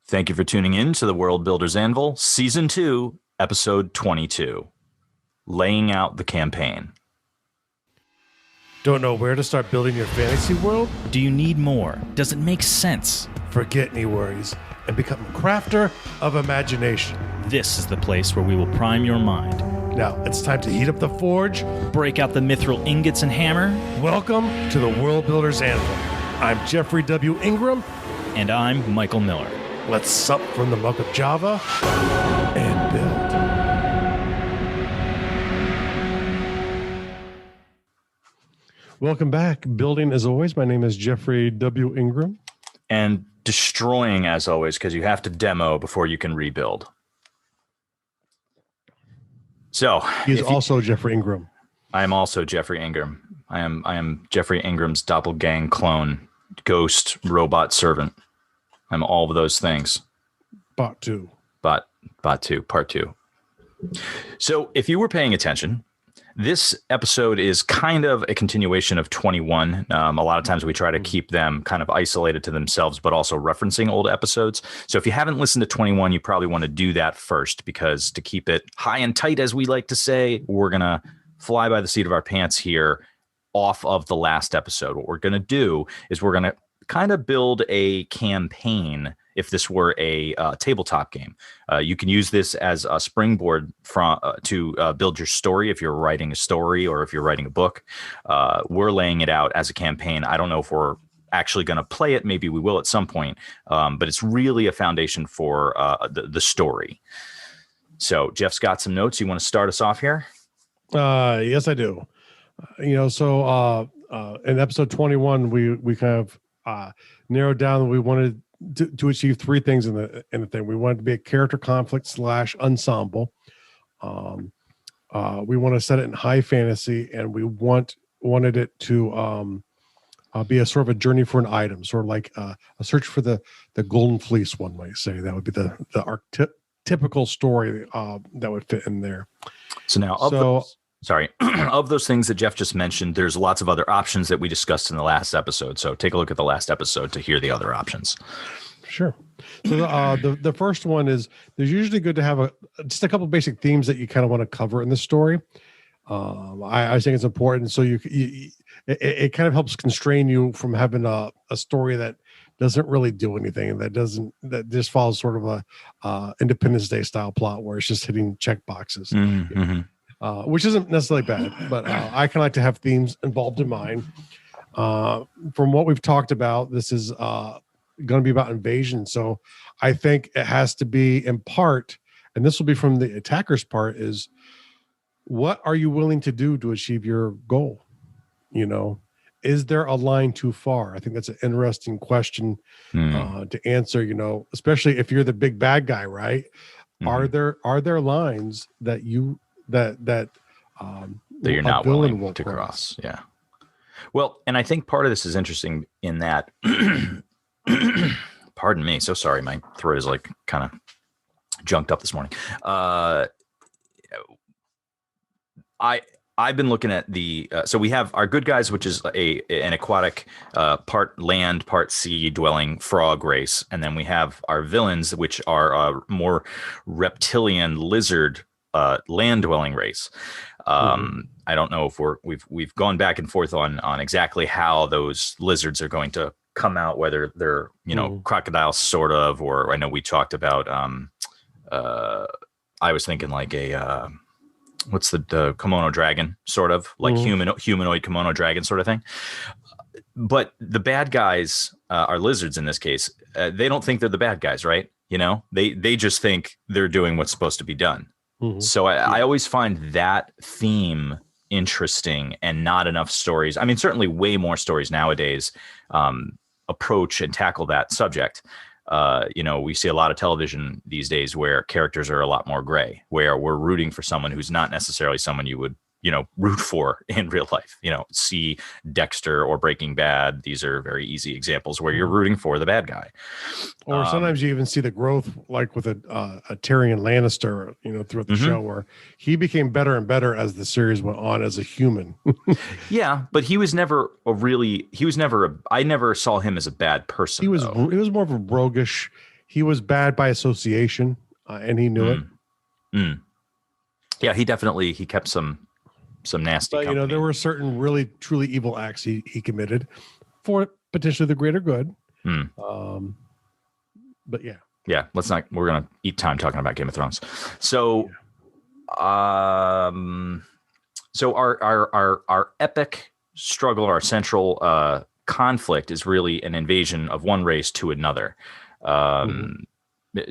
Thank you for tuning in to the World Builder's Anvil, Season 2, Episode 22, Laying Out the Campaign. Don't know where to start building your fantasy world? Do you need more? Does it make sense? Forget any worries and become a crafter of imagination. This is the place where we will prime your mind. Now, it's time to heat up the forge. Break out the mithril ingots and hammer. Welcome to the World Builder's Anvil. I'm Jeffrey W. Ingram. And I'm Michael Miller. Let's sup from the muck of Java and build. Welcome back. Building as always. My name is Jeffrey W. Ingram. And destroying as always, because you have to demo before you can rebuild. So he's also Jeffrey Ingram. I am also Jeffrey Ingram. I am Jeffrey Ingram's doppelgang clone, ghost, robot servant. I'm all of those things. Bot 2. Bot 2, part 2. So if you were paying attention, this episode is kind of a continuation of 21. A lot of times we try to keep them kind of isolated to themselves, but also referencing old episodes. So if you haven't listened to 21, you probably want to do that first, because to keep it high and tight, as we like to say, we're going to fly by the seat of our pants here off of the last episode. What we're going to do is we're going to kind of build a campaign. If this were a tabletop game, you can use this as a springboard to build your story. If you're writing a story or if you're writing a book, we're laying it out as a campaign. I don't know if we're actually going to play it. Maybe we will at some point, but it's really a foundation for the story. So Jeff's got some notes. You want to start us off here? Yes, I do. So in episode 21, we kind of narrowed down that we wanted to achieve three things in the thing. We wanted to be a character conflict / ensemble. We want to set it in high fantasy, and we wanted it to be a sort of a journey for an item, sort of like a search for the golden fleece. One might say that would be the typical story that would fit in there. So now, of those things that Jeff just mentioned, there's lots of other options that we discussed in the last episode. So take a look at the last episode to hear the other options. Sure. So the first one is there's usually good to have just a couple of basic themes that you kind of want to cover in the story. I think it's important. So it kind of helps constrain you from having a story that doesn't really do anything, and that just follows sort of a Independence Day style plot where it's just hitting check boxes. Mm-hmm. Which isn't necessarily bad, but I kind of like to have themes involved in mine. From what we've talked about, this is going to be about invasion. So I think it has to be in part, and this will be from the attacker's part, is what are you willing to do to achieve your goal? Is there a line too far? I think that's an interesting question to answer, especially if you're the big bad guy, right? Mm-hmm. Are there lines that you that you're not willing to cross. Yeah. Well, and I think part of this is interesting in that, pardon me. So sorry. My throat is like kind of junked up this morning. I've been looking at so we have our good guys, which is an aquatic, part land, part sea dwelling frog race. And then we have our villains, which are a more reptilian lizard land dwelling race. I don't know if we've gone back and forth on exactly how those lizards are going to come out, whether they're crocodile sort of, or I know we talked about I was thinking like a what's the kimono dragon, sort of like humanoid kimono dragon sort of thing. But the bad guys are lizards in this case. They don't think they're the bad guys, right? They just think they're doing what's supposed to be done. Mm-hmm. So I always find that theme interesting, and not enough stories. I mean, certainly way more stories nowadays approach and tackle that subject. We see a lot of television these days where characters are a lot more gray, where we're rooting for someone who's not necessarily someone you would root for in real life. See Dexter or Breaking Bad. These are very easy examples where you're rooting for the bad guy. Or sometimes you even see the growth, like with a Tyrion Lannister, throughout the show, where he became better and better as the series went on as a human. Yeah, but he was never I never saw him as a bad person. He was more of a roguish. he was bad by association, and he knew it. Mm. Yeah, he kept some nasty But company. there were certain really truly evil acts he committed for potentially the greater good. But yeah. Yeah, we're gonna eat time talking about Game of Thrones. So so our epic struggle, our central conflict is really an invasion of one race to another.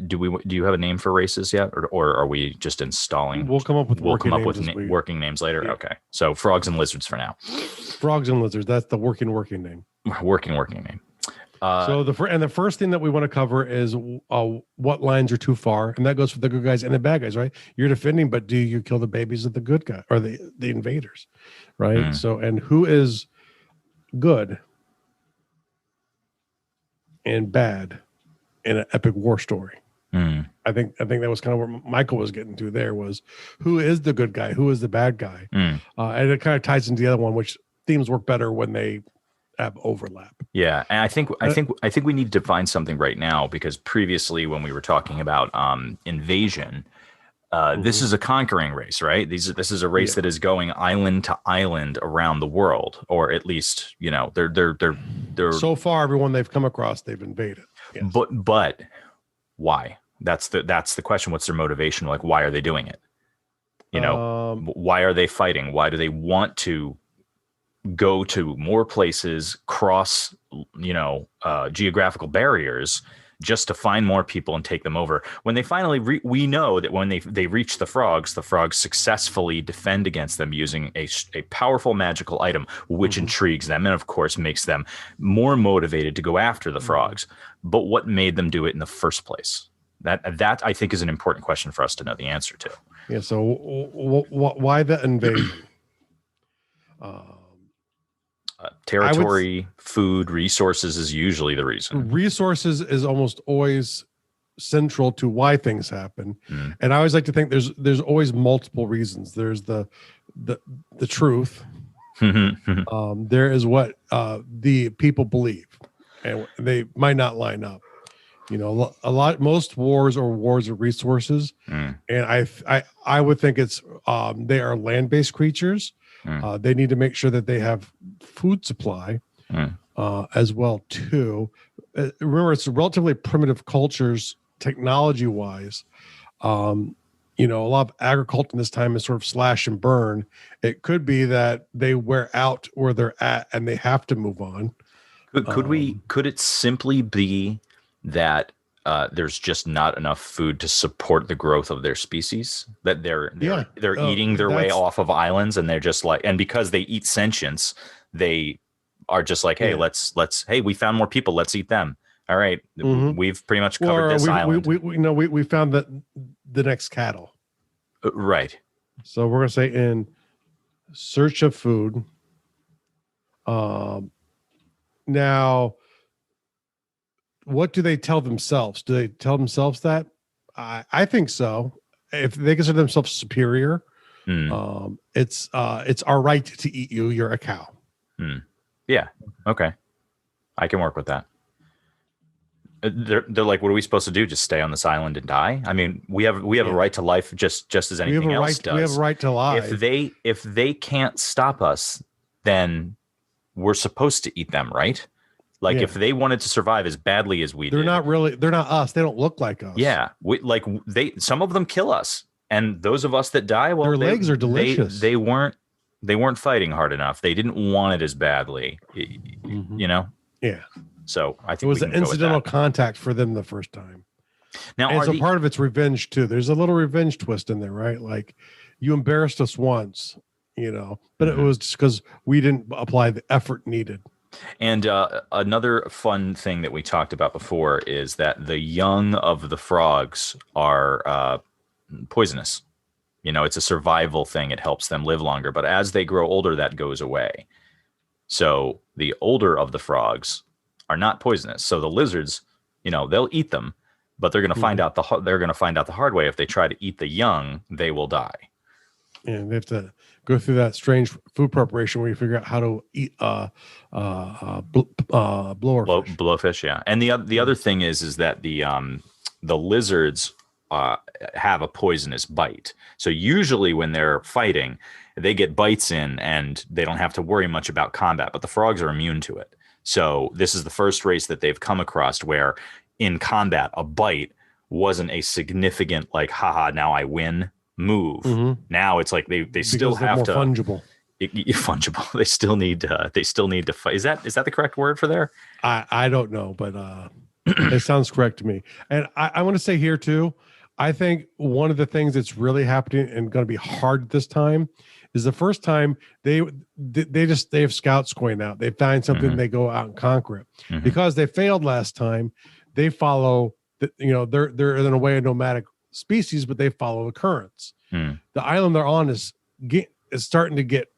Do you have a name for races yet, or are we just installing? We'll come up with working names later. Yeah. Okay, so frogs and lizards for now. Frogs and lizards. That's the working name. Working name. So the first thing that we want to cover is what lines are too far, and that goes for the good guys and the bad guys, right? You're defending, but do you kill the babies of the good guy or the invaders, right? So, and who is good and bad in an epic war story? I think that was kind of where Michael was getting to. There was who is the good guy, who is the bad guy, and it kind of ties into the other one, which themes work better when they have overlap. Yeah, and I think we need to find something right now, because previously when we were talking about invasion, this is a conquering race, right? This is a race that is going island to island around the world, or at least they're so far everyone they've come across they've invaded. Yes. But why? That's the question. What's their motivation? Like, why are they doing it? Why are they fighting? Why do they want to go to more places, cross geographical barriers, just to find more people and take them over? When they finally we know that when they reach the frogs successfully defend against them using a powerful magical item, which intrigues them and of course makes them more motivated to go after the frogs. But what made them do it in the first place? That I think is an important question for us to know the answer to. Yeah. So why the invasion? Territory, food, resources is usually the reason. Resources is almost always central to why things happen, and I always like to think there's always multiple reasons. There's the truth. There is what the people believe, and they might not line up. Most wars are wars of resources, and I would think it's they are land-based creatures. They need to make sure that they have food supply as well too. Remember, it's relatively primitive cultures, technology-wise. A lot of agriculture in this time is sort of slash and burn. It could be that they wear out where they're at and they have to move on. Could it simply be that there's just not enough food to support the growth of their species, that they're eating their way off of islands, and they're just like, and because they eat sentience, they are just like, hey, let's we found more people, let's eat them. All right, we've pretty much covered this island. We found that the next cattle. Right. So we're gonna say in search of food. Now, what do they tell themselves? Do they tell themselves that? I think so. If they consider themselves superior, it's our right to eat you. You're a cow. Yeah. Okay. I can work with that. They're like, what are we supposed to do? Just stay on this island and die? I mean, we have a right to life just as anything else does. We have a right to life. If they can't stop us, then we're supposed to eat them, right? Like if they wanted to survive as badly as we did. They're not us. They don't look like us. Yeah. Some of them kill us. And those of us that die, well, their legs are delicious. They weren't fighting hard enough. They didn't want it as badly, Yeah. So I think it was an incidental contact for them the first time. Now, and so part of it's revenge too. There's a little revenge twist in there, right? Like, you embarrassed us once, but it was just because we didn't apply the effort needed. And another fun thing that we talked about before is that the young of the frogs are poisonous. It's a survival thing. It helps them live longer. But as they grow older, that goes away. So the older of the frogs are not poisonous. So the lizards, they'll eat them, but they're going to find out the hard way. If they try to eat the young, they will die. And they have to go through that strange food preparation where you figure out how to eat blowerfish. Blowfish, yeah. And the other thing is that the lizards have a poisonous bite. So usually when they're fighting, they get bites in and they don't have to worry much about combat, but the frogs are immune to it. So this is the first race that they've come across where in combat, a bite wasn't a significant like, haha, now I win move. Mm-hmm. Now it's like they still Because they're have more to fungible. fungible. They still need to fight. Is that the correct word for there? I don't know, but it sounds correct to me. And I want to say here too, I think one of the things that's really happening and going to be hard this time is the first time they have scouts going out. They find something, they go out and conquer it. Because they failed last time. They follow they're in a way a nomadic species, but they follow the currents. The island they're on is starting to get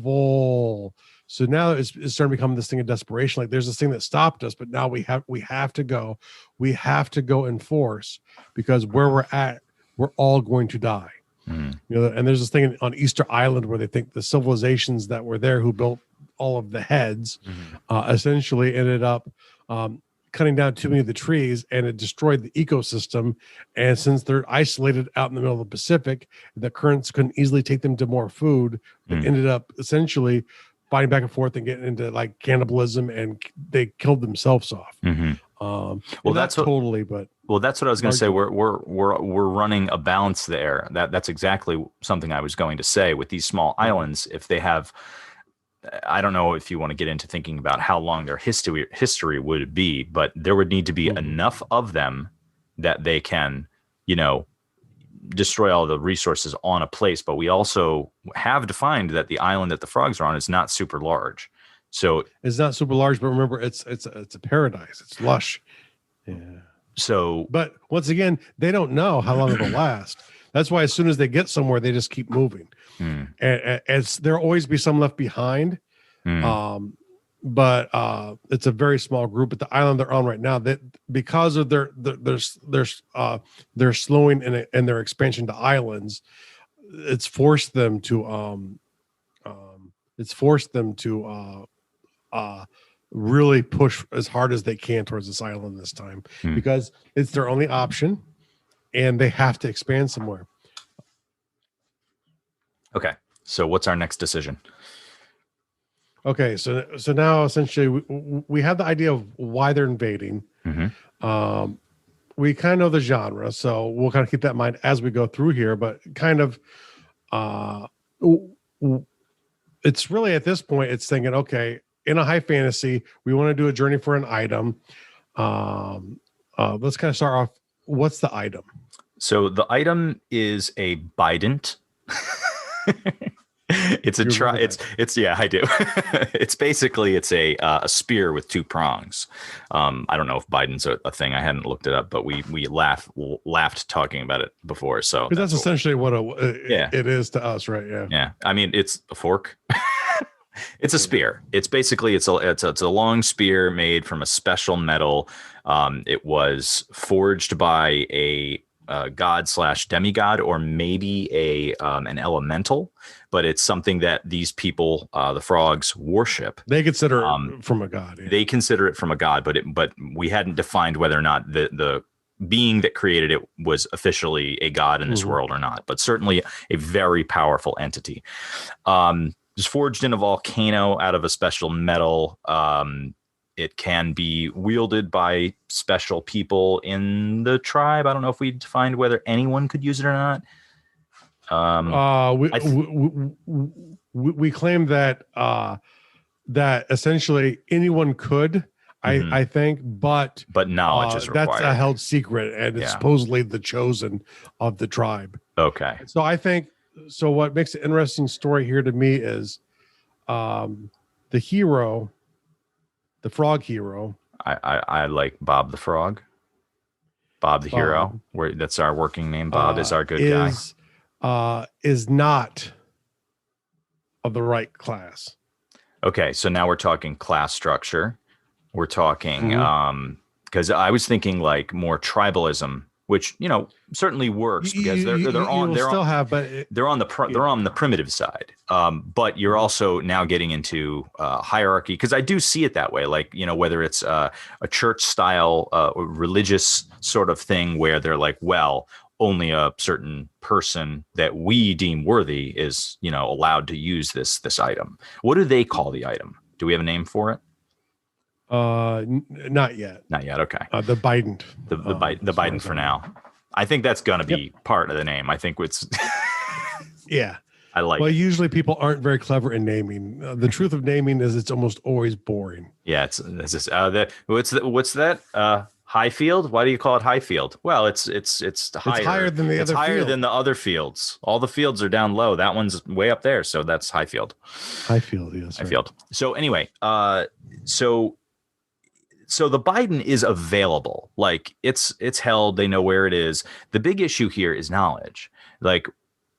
full. So now it's starting to become this thing of desperation. Like there's this thing that stopped us, but now we have to go in force because where we're at, we're all going to die. And there's this thing on Easter Island where they think the civilizations that were there who built all of the heads essentially ended up cutting down too many of the trees, and it destroyed the ecosystem. And since they're isolated out in the middle of the Pacific, the currents couldn't easily take them to more food. They ended up essentially fighting back and forth and getting into like cannibalism, and they killed themselves off. Well, that's what I was going to say. We're running a balance there. That's exactly something I was going to say with these small islands. If they have, I don't know if you want to get into thinking about how long their history would be, but there would need to be enough of them that they can, destroy all the resources on a place. But we also have defined that the island that the frogs are on is not super large. So it's not super large, but remember, it's a paradise. It's lush. Yeah. So, but once again, they don't know how long it'll last. That's why as soon as they get somewhere, they just keep moving. And there'll always be some left behind. But it's a very small group. But the island they're on right now, that because of their slowing and their expansion to islands, it's forced them to really push as hard as they can towards this island this time because it's their only option, and they have to expand somewhere. Okay, so what's our next decision? Okay, so now essentially we have the idea of why they're invading. We kind of know the genre, so we'll kind of keep that in mind as we go through here. But kind of, it's really at this point, it's thinking, okay, in a high fantasy, we want to do a journey for an item. Let's kind of start off. What's the item? So the item is a bident. It's a it's yeah, I do. It's basically a spear with two prongs. I don't know if Biden's a thing. I hadn't looked it up, but we laughed talking about it before. So that's essentially what it is to us, right? Yeah. Yeah. I mean, it's a fork. It's a spear. It's basically it's a long spear made from a special metal. It was forged by a god / demigod, or maybe an elemental, but it's something that these people, the frogs, worship. They consider it from a god. Yeah. They consider it from a god, but we hadn't defined whether or not the being that created it was officially a god in this world or not. But certainly a very powerful entity. It's forged in a volcano out of a special metal. It can be wielded by special people in the tribe. I don't know if we defined whether anyone could use it or not. We claim that that essentially anyone could. I think, but knowledge is required. That's a held secret, and it's supposedly the chosen of the tribe. Okay. So I think what makes an interesting story here to me is the hero. The frog hero. I like Bob the Frog. Bob the hero. That's our working name. Bob is our good guy. Is not of the right class. Okay, so now we're talking class structure. We're talking because I was thinking like more tribalism which certainly works because they're on the primitive side. But you're also now getting into hierarchy, because I do see it that way. Like, whether it's a church style religious sort of thing where they're like, well, only a certain person that we deem worthy is allowed to use this item. What do they call the item? Do we have a name for it? Not yet. Okay. The Biden. The Biden for now. I think that's going to be part of the name. I think it's. Yeah. I like. Well, it. Usually people aren't very clever in naming. The truth of naming is it's almost always boring. Yeah. It's what's that? Highfield? Why do you call it Highfield? Well, it's higher than the other. It's higher than the other fields. All the fields are down low. That one's way up there, so that's Highfield. Highfield, yes. Highfield. Right. So anyway, so the Biden is available. Like it's held. They know where it is. The big issue here is knowledge. Like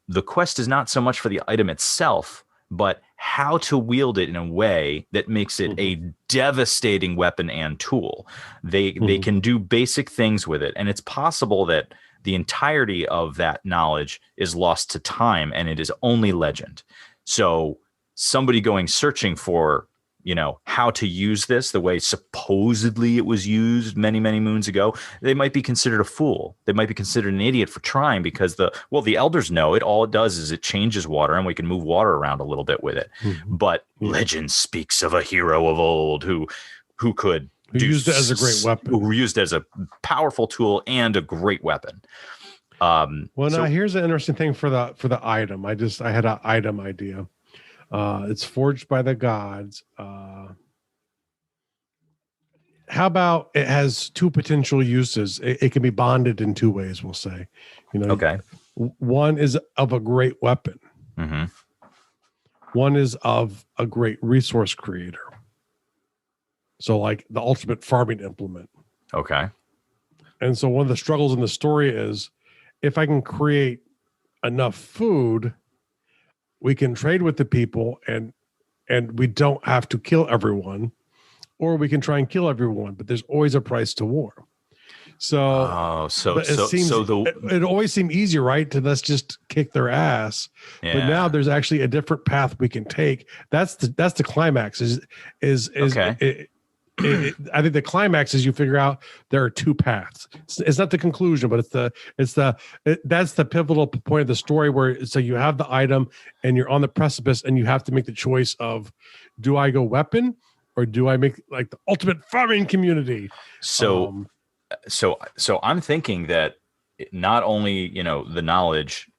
the quest is not so much for the item itself, but how to wield it in a way that makes it a devastating weapon and tool. They can do basic things with it. And it's possible that the entirety of that knowledge is lost to time and it is only legend. So somebody going searching for, how to use this the way supposedly it was used many, many moons ago, they might be considered a fool. They might be considered an idiot for trying, because the elders know it. All it does is it changes water and we can move water around a little bit with it. But legend speaks of a hero of old who used it as a great weapon, who used it as a powerful tool and a great weapon. Now here's an interesting thing for the item. I had an item idea. It's forged by the gods. How about it has two potential uses? It can be bonded in two ways, we'll say. Okay. One is of a great weapon. Mm-hmm. One is of a great resource creator. So like the ultimate farming implement. Okay. And so one of the struggles in the story is, if I can create enough food, we can trade with the people and we don't have to kill everyone, or we can try and kill everyone, but there's always a price to war. So, it always seemed easier, right? To let's just kick their ass. Yeah. But now there's actually a different path we can take. That's the climax is okay. I think the climax is you figure out there are two paths. It's not the conclusion, but that's the pivotal point of the story, where so you have the item and you're on the precipice and you have to make the choice of, do I go weapon or do I make like the ultimate farming community? So I'm thinking that not only, the knowledge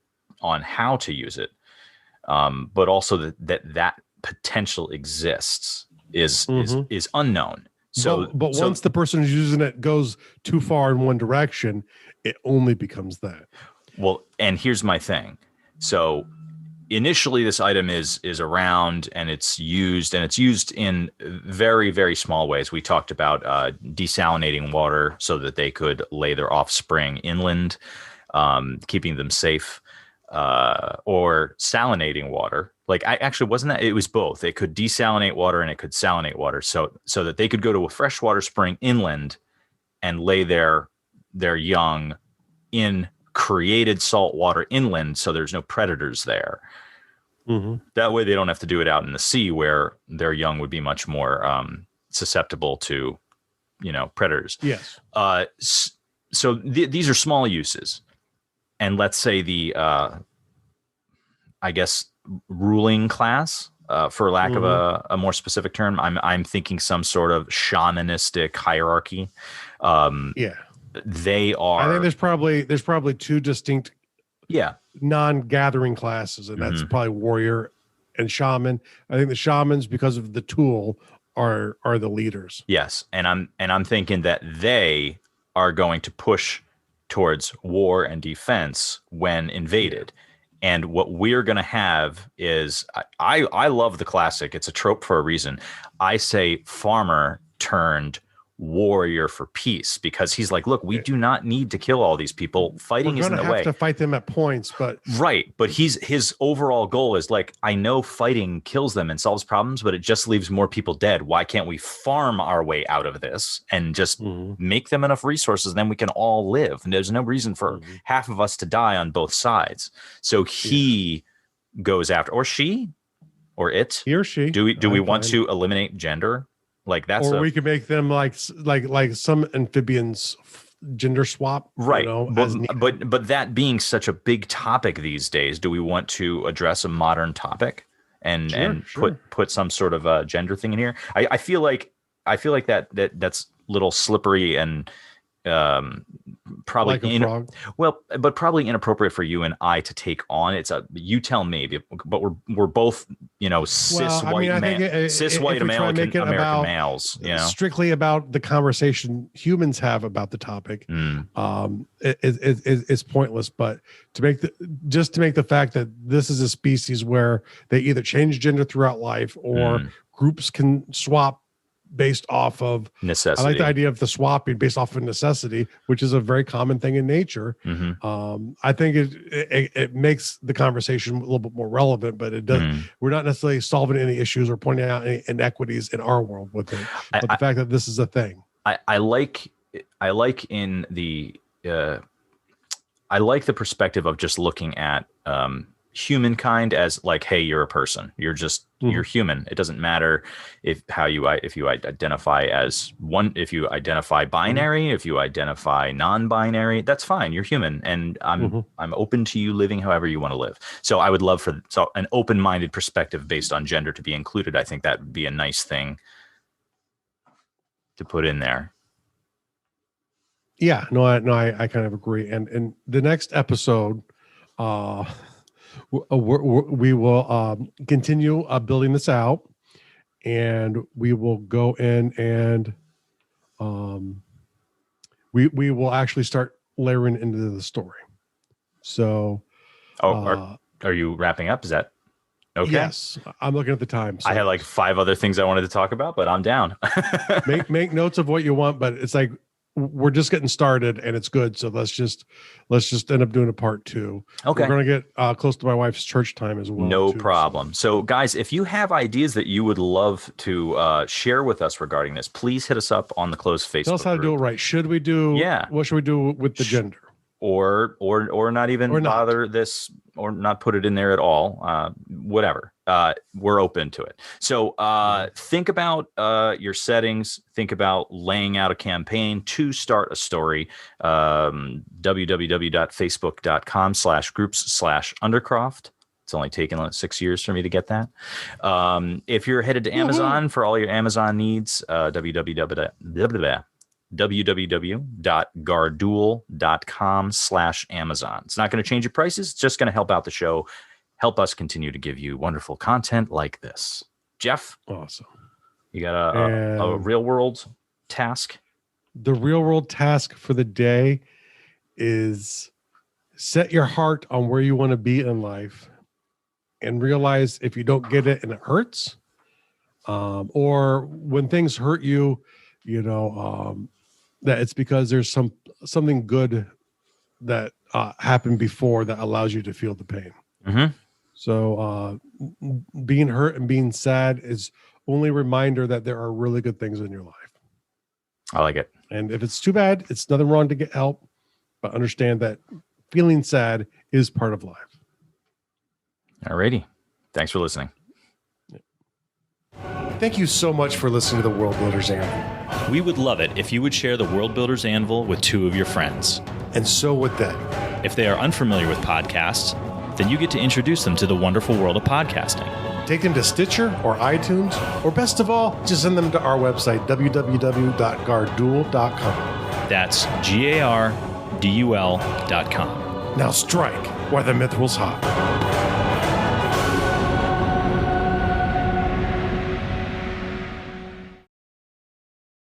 on how to use it, but also that potential exists is unknown. But once the person who's using it goes too far in one direction, it only becomes that. Well, and here's my thing. So initially this item is around and it's used in very, very small ways. We talked about desalinating water so that they could lay their offspring inland, keeping them safe, or salinating water. Like it was both. It could desalinate water and it could salinate water so that they could go to a freshwater spring inland and lay their young in created salt water inland, so there's no predators there. Mm-hmm. That way they don't have to do it out in the sea where their young would be much more susceptible to, predators. Yes. So these are small uses. And let's say the, ruling class, for lack of a more specific term, I'm thinking some sort of shamanistic hierarchy. They are. I think there's probably two distinct, non-gathering classes, and that's probably warrior and shaman. I think the shamans, because of the tool, are the leaders. Yes, and I'm thinking that they are going to push towards war and defense when invaded. And what we're going to have is, I love the classic. It's a trope for a reason. I say farmer turned warrior for peace, because he's like, look, we do not need to kill all these people. Fighting isn't the way. We're going to have to fight them at points, but right. But his overall goal is like, I know fighting kills them and solves problems, but it just leaves more people dead. Why can't we farm our way out of this and just make them enough resources? Then we can all live. And there's no reason for half of us to die on both sides. So he goes after, or she, or it, he or she. Do we want to eliminate gender? Like that's, or we could make them like some amphibians gender swap, right? You know, but that being such a big topic these days, do we want to address a modern topic and put some sort of a gender thing in here? I feel like that's little slippery and probably like but probably inappropriate for you and I to take on. You tell me, but we're both, you know, cis white American males, you know, strictly about the conversation humans have about the topic. It's pointless, but to make the fact that this is a species where they either change gender throughout life or groups can swap based off of necessity. I like the idea of the swapping based off of necessity, which is a very common thing in nature. I think it makes the conversation a little bit more relevant, but it doesn't. We're not necessarily solving any issues or pointing out any inequities in our world with it. But the fact that this is a thing, I like the perspective of just looking at humankind as like, hey, you're a person, you're just you're human. It doesn't matter if you identify as one, if you identify binary, if you identify non-binary, that's fine, you're human, and I'm open to you living however you want to live. So I would love for an open-minded perspective based on gender to be included. I think that would be a nice thing to put in there. Yeah, I kind of agree. And in the next episode, we will continue building this out, and we will go in and we will actually start layering into the story. So, are you wrapping up? Is that okay? Yes, I'm looking at the time. So I had like 5 other things I wanted to talk about, but I'm down. make notes of what you want, but it's like we're just getting started and it's good. So let's just end up doing a part 2. Okay. We're going to get close to my wife's church time as well. No problem. So guys, if you have ideas that you would love to share with us regarding this, please hit us up on the closed Facebook Tell us how to do it right. Should we do, what should we do with the gender? Or not even bother this, or not put it in there at all. Whatever. We're open to it. So think about your settings. Think about laying out a campaign to start a story. www.facebook.com/groups/Undercroft. It's only taken 6 years for me to get that. If you're headed to Amazon for all your Amazon needs, www.garduel.com/Amazon. It's not going to change your prices. It's just going to help out the show, help us continue to give you wonderful content like this. Jeff, awesome. You got a real world task? The real world task for the day is set your heart on where you want to be in life, and realize if you don't get it and it hurts, or when things hurt you, that it's because there's something good that happened before that allows you to feel the pain. So being hurt and being sad is only a reminder that there are really good things in your life. I like it. And if it's too bad, it's nothing wrong to get help, but understand that feeling sad is part of life. All righty. Thanks for listening. Thank you so much for listening to the World Builders Anvil. We would love it if you would share the World Builders Anvil with 2 of your friends. And so would they. If they are unfamiliar with podcasts, then you get to introduce them to the wonderful world of podcasting. Take them to Stitcher or iTunes, or best of all, just send them to our website, www.garduel.com. That's GARDUL.com. Now strike while the mithril's hot.